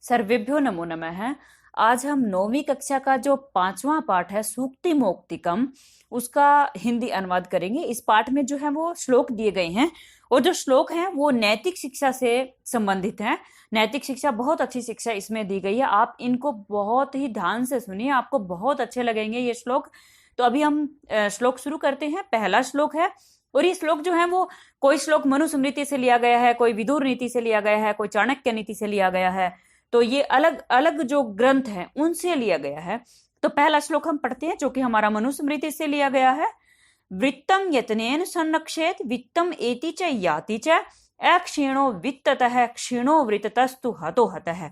सर्वेभ्यो नमो नमः। आज हम 9वीं कक्षा का जो 5वां पाठ है सूक्ति मोक्तिकम, उसका हिंदी अनुवाद करेंगे। इस पाठ में जो है वो श्लोक दिए गए हैं और जो श्लोक हैं वो नैतिक शिक्षा से संबंधित हैं। नैतिक शिक्षा, बहुत अच्छी शिक्षा इसमें दी गई है। आप इनको बहुत ही ध्यान से सुनिए, आपको बहुत अच्छे लगेंगे ये श्लोक। तो अभी हम श्लोक शुरू करते हैं। पहला श्लोक है, और ये श्लोक जो है वो कोई श्लोक मनुस्मृति से लिया गया है, कोई विदुर नीति से लिया गया है, कोई चाणक्य नीति से लिया गया है। तो ये अलग अलग जो ग्रंथ हैं उनसे लिया गया है। तो पहला श्लोक हम पढ़ते हैं जो कि हमारा मनुस्मृति से लिया गया है। वृत्तम यत्नेन संरक्षेत वित्तम एति च याति च अक्षीणो वित्ततः क्षीणो वृत्तस्तु हतो हतः।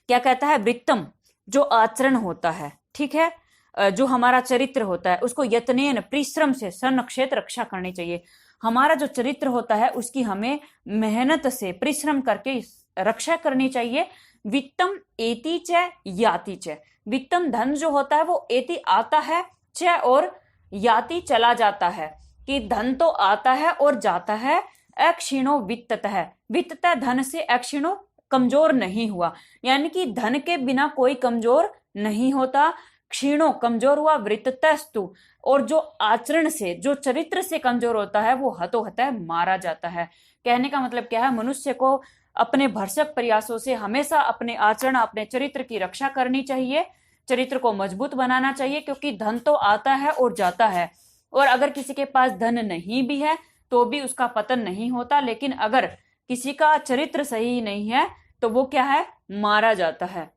क्या कहता है? वृत्तम जो आचरण होता है, ठीक है, जो हमारा चरित्र होता है, उसको यत्नेन परिश्रम से संरक्षेत रक्षा करनी चाहिए। हमारा जो चरित्र होता है उसकी हमें मेहनत से परिश्रम करके रक्षा करनी चाहिए। वित्तम एति च याति च, वित्तम धन जो होता है वो एति आता है, च और याति चला जाता है, कि धन तो आता है और जाता है। अक्षीणो वित्ततः, वित्ततः धन से अक्षीणो कमजोर नहीं हुआ, यानी कि धन के बिना कोई कमजोर नहीं होता। क्षीणो कमजोर हुआ, वृत्तस्तु और जो आचरण से, जो चरित्र से कमजोर होता है वो हतो हतः मारा जाता है। कहने का मतलब क्या है? मनुष्य को अपने भरसक प्रयासों से हमेशा अपने आचरण, अपने चरित्र की रक्षा करनी चाहिए, चरित्र को मजबूत बनाना चाहिए, क्योंकि धन तो आता है और जाता है। और अगर किसी के पास धन नहीं भी है तो भी उसका पतन नहीं होता, लेकिन अगर किसी का चरित्र सही नहीं है तो वो क्या है? मारा जाता है।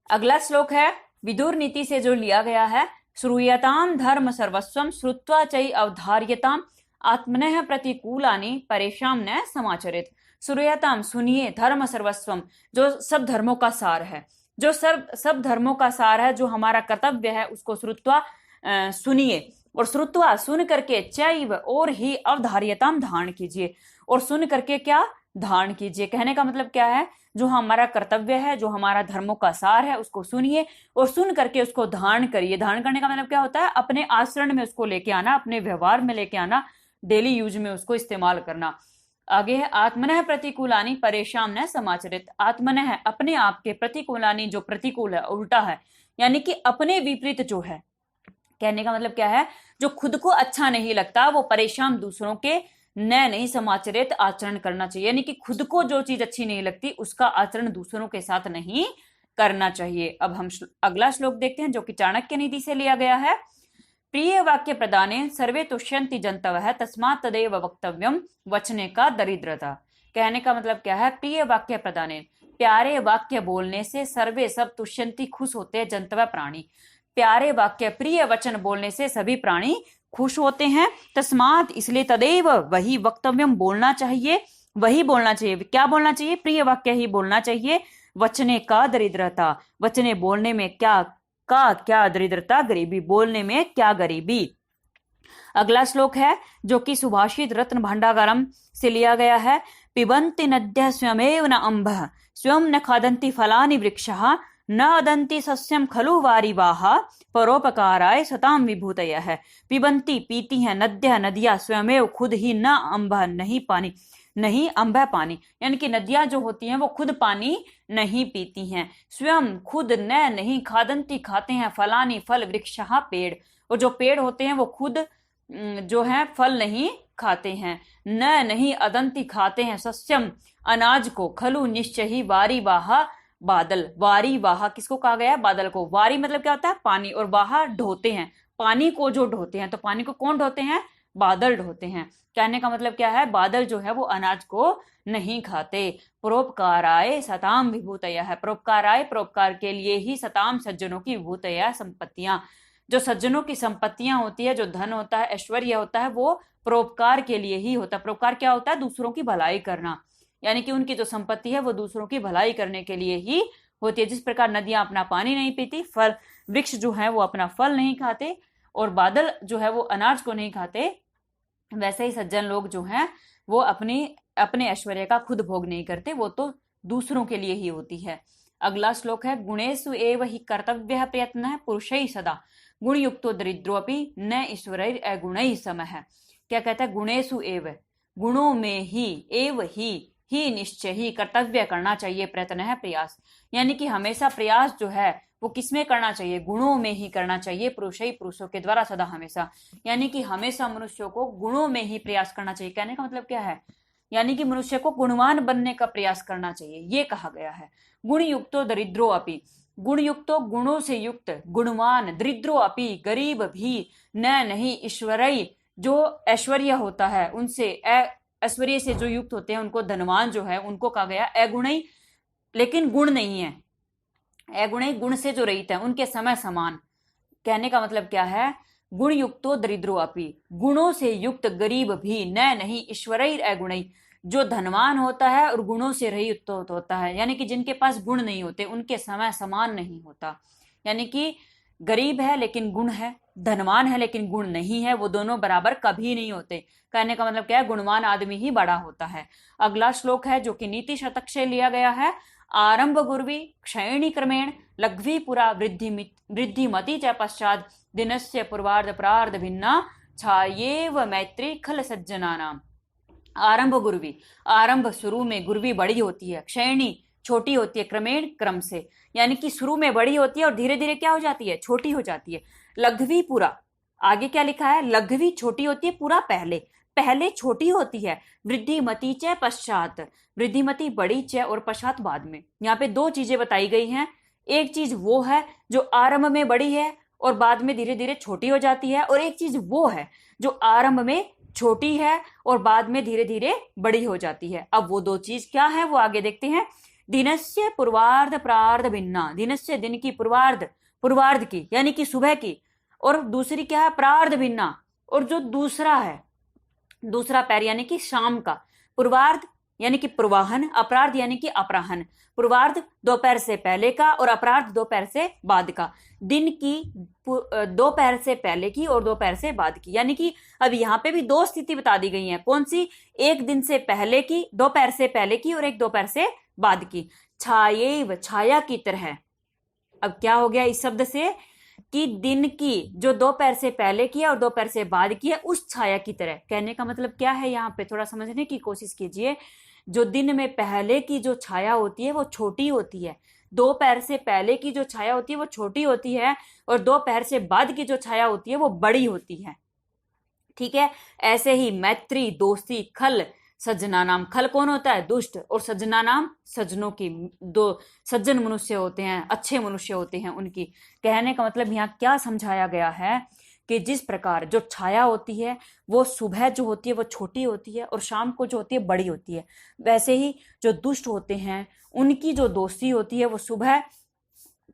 अगला श्लोक है विदुर नीति से जो लिया गया है। श्रूयताम धर्म सर्वस्वम श्रुत्वा चै अवधार्यताम आत्मनः प्रतिकूलानि परेशान न समाचरित। श्रूयताम सुनिए, धर्म सर्वस्वम जो सब धर्मों का सार है, जो सब धर्मों का सार है, जो हमारा कर्तव्य है, उसको श्रुत्वा सुनिए, और श्रुत्वा सुन करके चैव और ही अवधार्यताम धारण कीजिए, और सुन करके क्या धारण कीजिए। कहने का मतलब क्या है? जो हमारा कर्तव्य है, जो हमारा धर्मों का सार है, उसको सुनिए और सुन करके उसको धारण करिए। धारण करने का मतलब क्या होता है? अपने आचरण में उसको लेके आना, अपने व्यवहार में लेके आना, डेली यूज में उसको इस्तेमाल करना। आगे है आत्मनः प्रतिकूलानि परेशान न समाचरित। आत्मनः अपने आप के, प्रतिकूलानि जो प्रतिकूल है, उल्टा है, यानी कि अपने विपरीत जो है। कहने का मतलब क्या है? जो खुद को अच्छा नहीं लगता वो परेशान दूसरों के नहीं समाचरित आचरण करना चाहिए, यानी कि खुद को जो चीज अच्छी नहीं लगती उसका आचरण दूसरों के साथ नहीं करना चाहिए। अब हम अगला श्लोक देखते हैं जो कि चाणक्य नीति से लिया गया है। प्रिय वाक्य प्रदाने सर्वे तुष्यन्ति जंतवः तस्मात् तदेव वक्तव्यम वचने का दरिद्रता। कहने का मतलब क्या है? प्रिय वाक्य प्रदाने, प्यारे वाक्य बोलने से सर्वे सब तुष्यन्ति खुश होते हैं, जंतव प्राणी। प्यारे वाक्य, प्रिय वचन बोलने से सभी प्राणी खुश होते हैं। तस्मात इसलिए, तदेव वही, वक्तव्यम बोलना चाहिए, वही बोलना चाहिए। क्या बोलना चाहिए? प्रिय वाक्य ही बोलना चाहिए। वचने का दरिद्रता, वचने बोलने में क्या दरिद्रता, गरीबी, बोलने में क्या गरीबी। अगला श्लोक है जो कि सुभाषित रत्न भंडागारम से लिया गया है। पिबन्ति नद्यः स्वयमेव न अम्भः स्वयं न खादन्ति फलानि वृक्षः न अदन्ति सस्यम खलु वारिवाः परोपकाराय सताम विभूतयः। पिबन्ति पीती हैं, नद्यः नदियां, स्वयमेव खुद ही, न अम्भः नहीं पानी, नहीं अम्भः पानी, यानी कि नदियां जो होती हैं वो खुद पानी नहीं पीती हैं। स्वयं खुद, न नहीं, खादन्ति खाते हैं, फलानी फल, वृक्षः पेड़, और जो पेड़ होते हैं वो खुद जो है फल नहीं खाते हैं। न नहीं, अदंती खाते हैं, सस्यम अनाज को, खलु निश्चय ही, वारी वाहा बादल, वारी वाहा किसको कहा गया है? बादल को। वारी मतलब क्या होता है? पानी, और वाहा ढोते हैं, पानी को जो ढोते हैं। तो पानी को कौन ढोते हैं? बादल ढोते हैं। कहने का मतलब क्या है? बादल जो है वो अनाज को नहीं खाते। परोपकाराय सताम विभूतयः, परोपकाराय, परोपकार के लिए ही, सताम सज्जनों की, विभूतयः संपत्तियां, जो सज्जनों की संपत्तियां होती है, जो धन होता है, ऐश्वर्य होता है, वो परोपकार के लिए ही होता है। परोपकार क्या होता है? दूसरों की भलाई करना, यानी कि उनकी जो संपत्ति है वो दूसरों की भलाई करने के लिए ही होती है। जिस प्रकार नदियां अपना पानी नहीं पीती, फल वृक्ष जो है वो अपना फल नहीं खाते, और बादल जो है वो अनाज को नहीं खाते, वैसे ही सज्जन लोग जो हैं वो अपने ऐश्वर्य का खुद भोग नहीं करते, वो तो दूसरों के लिए ही होती है। अगला श्लोक है गुणेषु एव हि कर्तव्यः प्रयत्नः पुरुषैः सदा गुणयुक्तो दरिद्रोऽपि न ईश्वरैः अगुणैः समः। क्या कहता है? गुणेषु एव, गुणों में ही, एव ही, ही निश्चय ही कर्तव्य करना चाहिए, प्रयत्न है प्रयास, यानी कि हमेशा प्रयास जो है वो किसमें करना चाहिए, गुणों में ही करना चाहिए, पुरुष ही पुरुषों के द्वारा सदा हमेशा, यानी कि हमेशा मनुष्यों को गुणों में ही प्रयास करना चाहिए। कहने का मतलब क्या है, यानी कि मनुष्य को गुणवान बनने का प्रयास करना चाहिए, ये कहा गया है। गुण युक्तो दरिद्रो अपि, गुण युक्तो गुणों से युक्त, गुणवान, दरिद्रो अपि गरीब भी, न नहीं ईश्वरई, जो ऐश्वर्य होता है उनसे, ऐश्वर्य से जो युक्त होते हैं उनको धनवान जो है उनको कहा गया अगुणई, लेकिन गुण नहीं है, अगुणई गुण से जो रहित है उनके समय समान। कहने का मतलब क्या है, गुण युक्तो दरिद्रो अपि, गुणों से युक्त गरीब भी, न नहीं ईश्वरई अगुणई, जो धनवान होता है और गुणों से रहित होता है, यानी कि जिनके पास गुण नहीं होते उनके समय समान नहीं होता, यानी कि गरीब है लेकिन गुण है, धनवान है लेकिन गुण नहीं है, वो दोनों बराबर कभी नहीं होते। कहने का मतलब क्या है, गुणवान आदमी ही बड़ा होता है। अगला श्लोक है जो कि नीति शतक से लिया गया है। आरंभ गुर्वी क्षयणी क्रमेण लघ्वी पुरा वृद्धिमति च पश्चात दिनस्य पूर्वार्ध प्रार्ध भिन्ना छायेव मैत्री खल सज्जना नाम। आरंभ गुर्वी, आरंभ शुरू में, गुर्वी बड़ी होती है, क्षयणी छोटी होती है, क्रमेण क्रम से, यानी कि शुरू में बड़ी होती है और धीरे धीरे क्या हो जाती है, छोटी हो जाती है। लघ्वी पुरा, आगे क्या लिखा है, लघ्वी छोटी होती है, पुरा पहले, पहले छोटी होती है, वृद्धिमती च पश्चात, वृद्धिमती बड़ी च और पश्चात बाद में। यहाँ पे दो चीजें बताई गई हैं, एक चीज वो है जो आरंभ में बड़ी है और बाद में धीरे धीरे छोटी हो जाती है, और एक चीज वो है जो आरंभ में छोटी है और बाद में धीरे धीरे बड़ी हो जाती है। अब वो दो चीज क्या है वो आगे देखते हैं। दिनस्य पूर्वार्ध प्रार्ध भिन्ना, दिनस्य दिन की, पूर्वार्ध पूर्वार्ध की यानी कि सुबह की, और दूसरी क्या है, प्रार्ध भिन्ना, और जो दूसरा है, दूसरा पैर यानी कि शाम का। पूर्वार्ध यानी कि पूर्वाहन, अपरार्ध यानी कि अपराहन। पूर्वार्ध दोपहर से पहले का और अपरार्ध दोपहर से बाद का। दिन की दोपहर से पहले की और दोपहर से बाद की, यानी कि अब यहाँ पे भी दो स्थिति बता दी गई है। कौन सी, एक दिन से पहले की, दोपहर से पहले की, और एक दोपहर से बाद की। छायेव, छाया की तरह। अब क्या हो गया इस शब्द से, कि दिन की जो दोपहर से पहले की है और दोपहर से बाद की है उस छाया की तरह। कहने का मतलब क्या है, यहाँ पे थोड़ा समझने की कोशिश कीजिए। जो दिन में पहले की जो छाया होती है वो छोटी होती है, दोपहर से पहले की जो छाया होती है वो छोटी होती है, और दोपहर से बाद की जो छाया होती है वो बड़ी होती है। ठीक है, ऐसे ही मैत्री, दोस्ती, खल सज्जना नाम, खल कौन होता है, दुष्ट, और सज्जना नाम सज्जनों की, दो सज्जन मनुष्य होते हैं, अच्छे मनुष्य होते हैं उनकी। कहने का मतलब यहाँ क्या समझाया गया है कि जिस प्रकार जो छाया होती है वो सुबह जो होती है वो छोटी होती है और शाम को जो होती है बड़ी होती है, वैसे ही जो दुष्ट होते हैं उनकी जो दोस्ती होती है वो सुबह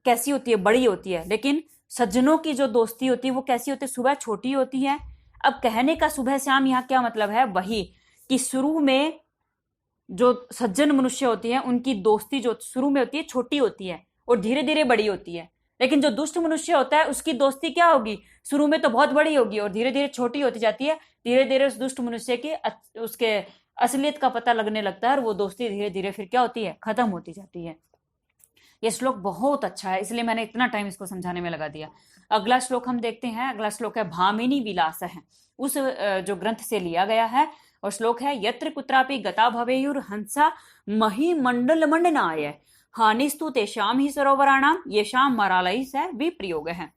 कैसी होती है, बड़ी होती है, लेकिन सज्जनों की जो दोस्ती होती है वो कैसी होती है, सुबह छोटी होती है। अब कहने का सुबह शाम यहाँ क्या मतलब है, वही कि शुरू में जो सज्जन मनुष्य होती है उनकी दोस्ती जो शुरू में होती है छोटी होती है और धीरे धीरे बड़ी होती है, लेकिन जो दुष्ट मनुष्य होता है उसकी दोस्ती क्या होगी, शुरू में तो बहुत बड़ी होगी और धीरे धीरे छोटी होती जाती है। धीरे धीरे उस दुष्ट मनुष्य की उसके असलियत का पता लगने लगता है और वो दोस्ती धीरे धीरे फिर क्या होती है, खत्म होती जाती है। ये श्लोक बहुत अच्छा है, इसलिए मैंने इतना टाइम इसको समझाने में लगा दिया। अगला श्लोक हम देखते हैं। अगला श्लोक है भामिनी विलास है, उस जो ग्रंथ से लिया गया है, और श्लोक है यत्र कुत्रापि गता भवेयुर हंसा मही मंडल मंडनाय हानिस्तु तेषाम ही सरोवराणाम येषाम मरालय से विप्रयोग है।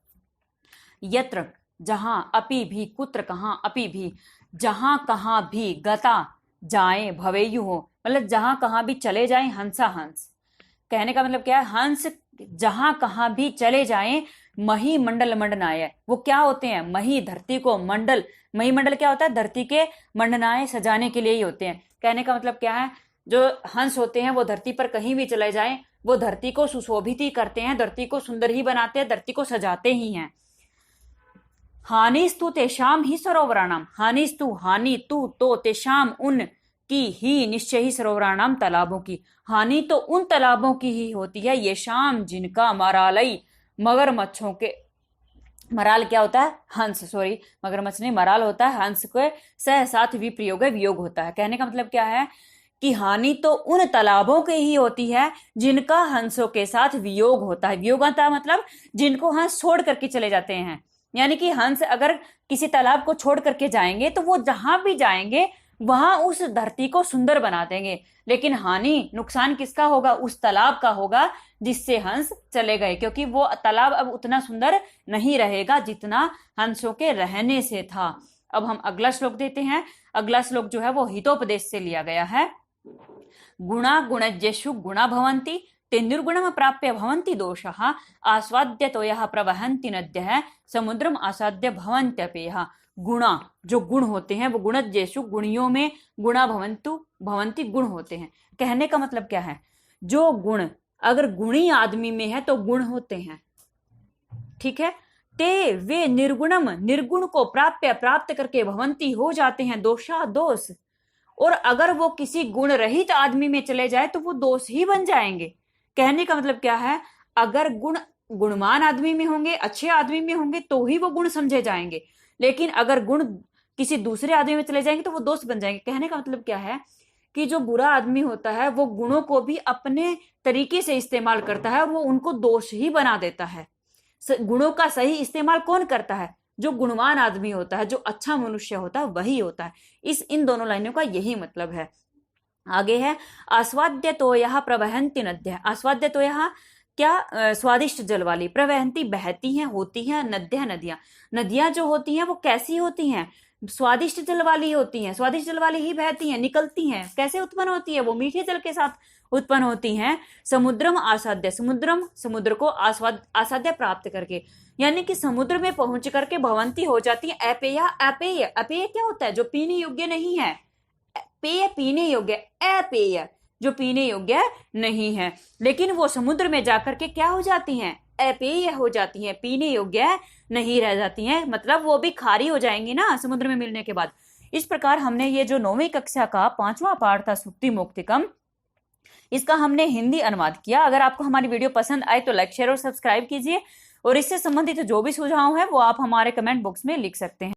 यत्र जहां, अपि भी, कुत्र कहां, अपि भी, जहां कहां भी, गता जाए, भवेयु हो मतलब जहां कहां भी चले जाएं, हंसा हंस। कहने का मतलब क्या है, हंस जहां कहां भी चले जाएं, मही मंडल मंडनाय, वो क्या होते हैं, मही धरती को, मंडल, मही मंडल क्या होता है, धरती के मंडनाए सजाने के लिए ही होते हैं। कहने का मतलब क्या है, जो हंस होते हैं वो धरती पर कहीं भी चले जाएं वो धरती को सुशोभित ही करते हैं, धरती को सुंदर ही बनाते हैं, धरती को सजाते ही हैं। हानिस्तु तेषाम ही सरोवराणाम, हानिस्तु हानि, तू तो, तेषाम उन की, ही निश्चय ही सरोवराणाम तालाबों की, हानि तो उन तालाबों की ही होती है, ये शाम जिनका मरालय, मगरमच्छों के, मराल क्या होता है, हंस, सॉरी मगरमच्छ नहीं, मराल होता है, हंस के सह साथ विप्रयोग है, वियोग होता है। कहने का मतलब क्या है कि हानि तो उन तालाबों की ही होती है जिनका हंसों के साथ वियोग होता है। वियोग होता है मतलब जिनको हंस छोड़ करके चले जाते हैं, यानी कि हंस अगर किसी तालाब को छोड़ करके जाएंगे तो वो जहां भी जाएंगे वहां उस धरती को सुंदर बना देंगे, लेकिन हानि नुकसान किसका होगा? उस तालाब का होगा जिससे हंस चले गए, क्योंकि वो तालाब अब उतना सुंदर नहीं रहेगा जितना हंसों के रहने से था। अब हम अगला श्लोक देते हैं। अगला श्लोक जो है वो हितोपदेश से लिया गया है। गुणा गुणज्येषु गुणा भवन्ति ते निर्गुणम प्राप्य भवन्ति दोषः आस्वाद्य तोयः प्रवहन्ति नद्यः समुद्रम आसाद्य भवन्त्यपेयः। गुणा जो गुण होते हैं वो गुणज्येषु गुणियों में गुणा भवन्तु भवन्ति गुण होते हैं। कहने का मतलब क्या है? जो गुण अगर गुणी आदमी में है तो गुण होते हैं, ठीक है। ते वे निर्गुणम निर्गुण को प्राप्त करके भवंती हो जाते हैं दोषा दोष, और अगर वो किसी गुण रहित आदमी में चले जाए तो वो दोष ही बन जाएंगे। कहने का मतलब क्या है? अगर गुण गुणवान आदमी में होंगे, अच्छे आदमी में होंगे तो ही वो गुण समझे जाएंगे, लेकिन अगर गुण किसी दूसरे आदमी में चले जाएंगे तो वो दोष बन जाएंगे। कहने का मतलब क्या है कि जो बुरा आदमी होता है वो गुणों को भी अपने तरीके से इस्तेमाल करता है और वो उनको दोष ही बना देता है। गुणों का सही इस्तेमाल कौन करता है? जो गुणवान आदमी होता है, जो अच्छा मनुष्य होता है वही होता है। इन दोनों लाइनों का यही मतलब है। आगे है आस्वाद्य तो यह प्रवहंती नद्य। आस्वाद्य तो यह क्या? स्वादिष्ट जल वाली। प्रवहंती बहती हैं, होती हैं। नद्य नदियां, नदियां जो होती हैं वो कैसी होती हैं? स्वादिष्ट जल वाली होती हैं। स्वादिष्ट जल वाली ही बहती हैं, निकलती हैं। कैसे उत्पन्न होती है? वो मीठे जल के साथ उत्पन्न होती हैं। समुद्रम आसाद्य, समुद्रम समुद्र को आसाद्य प्राप्त करके, यानी कि समुद्र में पहुंच करके भवंती हो जाती है। अपेय, अपेय अपेय क्या होता है? जो पीने योग्य नहीं है। पेय पीने योग्य, अपेय जो पीने योग्य नहीं है, लेकिन वो समुद्र में जाकर के क्या हो जाती हैं? अपेय हो जाती हैं, पीने योग्य नहीं रह जाती हैं। मतलब वो भी खारी हो जाएंगी ना समुद्र में मिलने के बाद। इस प्रकार हमने ये जो 9वीं कक्षा का 5वां पाठ था सूक्ति मुक्तिकम, इसका हमने हिंदी अनुवाद किया। अगर आपको हमारी वीडियो पसंद आए तो लाइक शेयर और सब्सक्राइब कीजिए, और इससे संबंधित जो भी सुझाव है वो आप हमारे कमेंट बॉक्स में लिख सकते हैं।